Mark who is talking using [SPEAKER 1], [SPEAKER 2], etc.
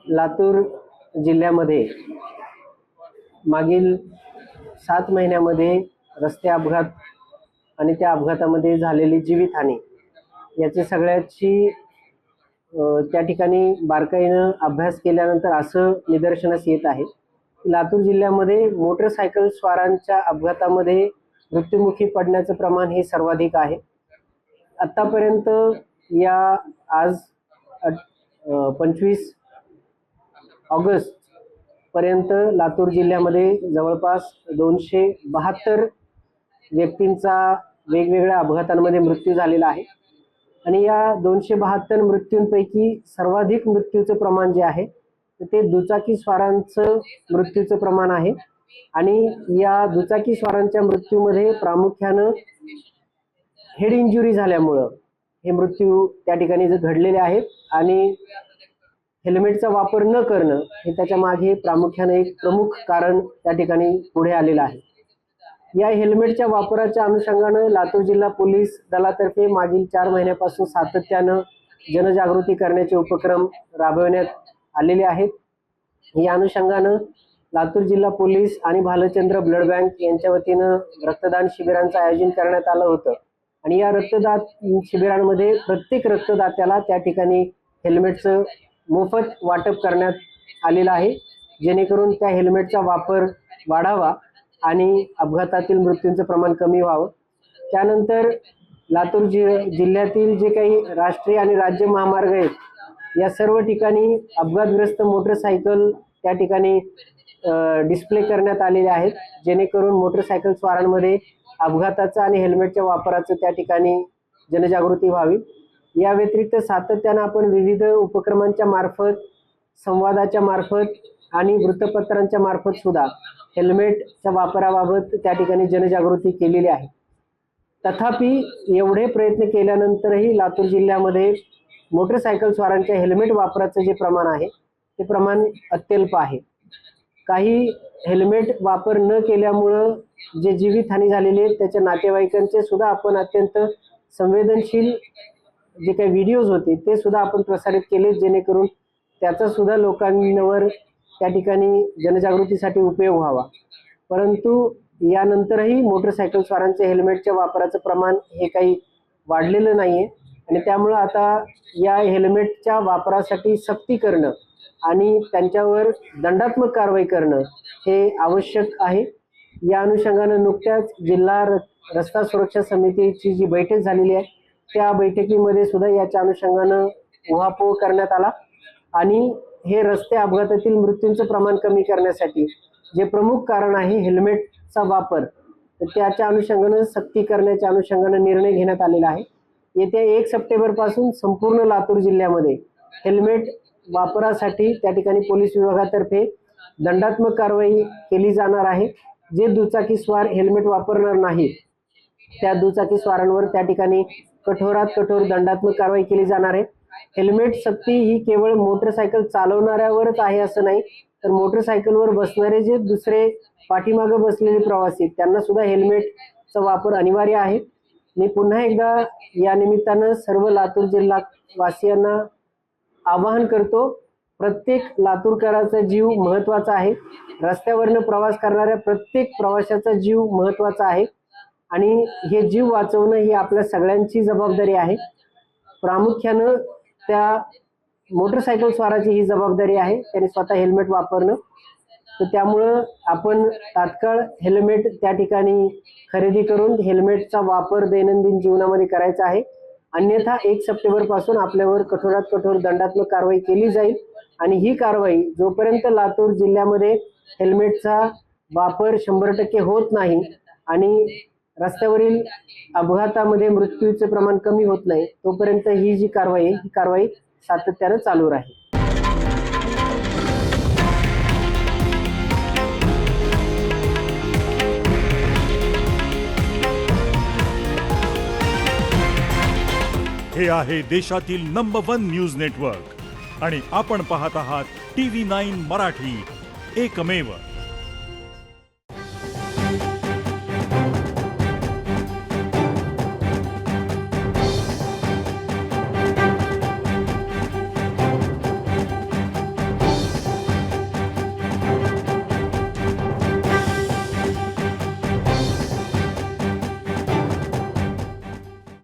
[SPEAKER 1] लातूर जिल्ह्यामध्ये मागील 7 महिन्यामध्ये रस्ते अपघात आणि त्या अपघातामध्ये झालेली जीवितहानी याची सगळ्याची त्या ठिकाणी बारकाईनं अभ्यास केल्यानंतर असं निदर्शनास येत आहे की लातूर जिल्ह्यामध्ये मोटरसायकल स्वारांच्या अपघातामध्ये मृत्युमुखी पडण्याचं प्रमाण हे सर्वाधिक आहे। आतापर्यंत या आज 25 ऑगस्ट पर्यंत लातूर जिल्ह्यामध्ये जवळपास 272 व्यक्तींचा वेगवेगळ्या अपघातांमध्ये मृत्यू झालेला आहे आणि या 272 मृत्यूंपैकी सर्वाधिक मृत्यूचं प्रमाण जे आहे ते दुचाकी स्वारांचं मृत्यूचं प्रमाण आहे आणि या दुचाकी स्वारांच्या मृत्यूमध्ये प्रामुख्यानं हेड इंजुरी झाल्यामुळं हे मृत्यू त्या ठिकाणी घडलेले आहेत आणि हेल्मेटचा वापर न करणं हे त्याच्या मागे प्रामुख्याने एक प्रमुख कारण त्या ठिकाणी पुढे आलेलं आहे। या हेल्मेटच्या वापराच्या अनुषंगानं लातूर जिल्हा पोलीस दलातर्फे मागील 4 महिन्यापासून सातत्यानं जनजागृती करण्याचे उपक्रम राबवण्यात आलेले आहेत। या अनुषंगानं लातूर जिल्हा पोलीस आणि भालचंद्र ब्लड बँक यांच्या वतीनं रक्तदान शिबिरांचं आयोजन करण्यात आलं होतं आणि या रक्तदान शिबिरांमध्ये प्रत्येक रक्तदात्याला त्या ठिकाणी हेल्मेटचं मोफत वाटप करण्यात आलेलं आहे, जेणेकरून त्या हेल्मेटचा वापर वाढावा आणि अपघातातील मृत्यूंचं प्रमाण कमी व्हावं। त्यानंतर लातूर जिल्ह्यातील जे काही राष्ट्रीय आणि राज्य महामार्ग आहेत या सर्व ठिकाणी अपघातग्रस्त मोटरसायकल त्या ठिकाणी डिस्प्ले करण्यात आलेले आहेत, जेणेकरून मोटरसायकल स्वारांमध्ये अपघाताचा आणि हेल्मेटच्या वापराचं त्या ठिकाणी जनजागृती व्हावी। या व्यतिरिक्त सातत्यानं आपण विविध उपक्रमांच्या मार्फत, संवादाच्या मार्फत आणि वृत्तपत्रांच्या मार्फत सुद्धा हेल्मेटच्या वापराबाबत त्या ठिकाणी जनजागृती केलेली आहे। तथापि एवढे प्रयत्न केल्यानंतरही लातूर जिल्ह्यामध्ये मोटरसायकल स्वारांच्या हेल्मेट वापराचं जे प्रमाण आहे ते प्रमाण अत्यल्प आहे। काही हेल्मेट वापर न केल्यामुळं जे जीवितहानी झालेली आहे त्याच्या नातेवाईकांचे सुद्धा आपण अत्यंत संवेदनशील जे काही व्हिडिओज होते ते सुद्धा आपण प्रसारित केले, जेणेकरून त्याचा सुद्धा लोकांवर त्या ठिकाणी जनजागृतीसाठी उपयोग व्हावा। परंतु यानंतरही मोटरसायकल स्वारांच्या हेल्मेटच्या वापराचं प्रमाण हे काही वाढलेलं नाही आहे आणि त्यामुळं आता या हेल्मेटच्या वापरासाठी सक्ती करणं आणि त्यांच्यावर दंडात्मक कारवाई करणं हे आवश्यक आहे। या अनुषंगानं नुकत्याच जिल्हा रस्ता सुरक्षा समितीची जी बैठक झालेली आहे त्या बैठकीमध्ये सुद्धा याच्या अनुषंगानं उहापोह करण्यात आला आणि हे रस्ते अपघातातील मृत्यूंचं प्रमाण कमी करण्यासाठी जे प्रमुख कारण आहे हेल्मेटचा वापर, तर त्याच्या अनुषंगानं सक्ती करण्याच्या अनुषंगानं निर्णय घेण्यात आलेला आहे। येत्या 1 सप्टेंबर पासून संपूर्ण लातूर जिल्ह्यामध्ये हेल्मेट वापरासाठी त्या ठिकाणी पोलीस विभागातर्फे दंडात्मक कारवाई केली जाणार आहे। जे दुचाकी स्वार हेल्मेट वापरणार नाहीत त्या दुचाकी स्वारांवर त्या ठिकाणी कठोरात कठोर दंडात्मक कारवाई केली जाणार आहे। हेल्मेट सक्ती ही केवळ मोटरसायकल चालवणाऱ्यावरच आहे असं नाही, तर मोटरसायकलवर बसणारे जे दुसरे पाठीमागे बसलेले प्रवासी त्यांना सुद्धा हेल्मेटचा वापर अनिवार्य आहे। मी पुन्हा एकदा या निमित्तानं सर्व लातूर जिल्हा वासियांना आवाहन करतो, प्रत्येक लातूरकराचा जीव महत्त्वाचा आहे। रस्त्यावरनं प्रवास करणाऱ्या प्रत्येक प्रवाशाचा जीव महत्त्वाचा आहे आणि हे जीव वाचवणं ही आपल्या सगळ्यांची जबाबदारी आहे। प्रामुख्यानं त्या मोटरसायकल स्वाराची ही जबाबदारी आहे, त्यांनी स्वतः हेल्मेट वापरणं। तर त्यामुळं आपण तात्काळ हेल्मेट त्या ठिकाणी खरेदी करून हेल्मेटचा वापर दैनंदिन जीवनामध्ये करायचा आहे, अन्यथा 1 सप्टेंबर पासून आपल्यावर कठोरात कठोर दंडात्मक कारवाई केली जाईल आणि ही कारवाई जोपर्यंत लातूर जिल्ह्यामध्ये हेल्मेटचा वापर 100% होत नाही आणि रस्त्यावरील अपघातामध्ये मृत्यूचे प्रमाण कमी होत नाही तोपर्यंत ही जी कारवाई आहे ही कारवाई सातत्यानं चालू राहील।
[SPEAKER 2] हे आहे देशातील नंबर 1 न्यूज नेटवर्क आणि आपण पाहत आहात TV9 मराठी, एकमेव।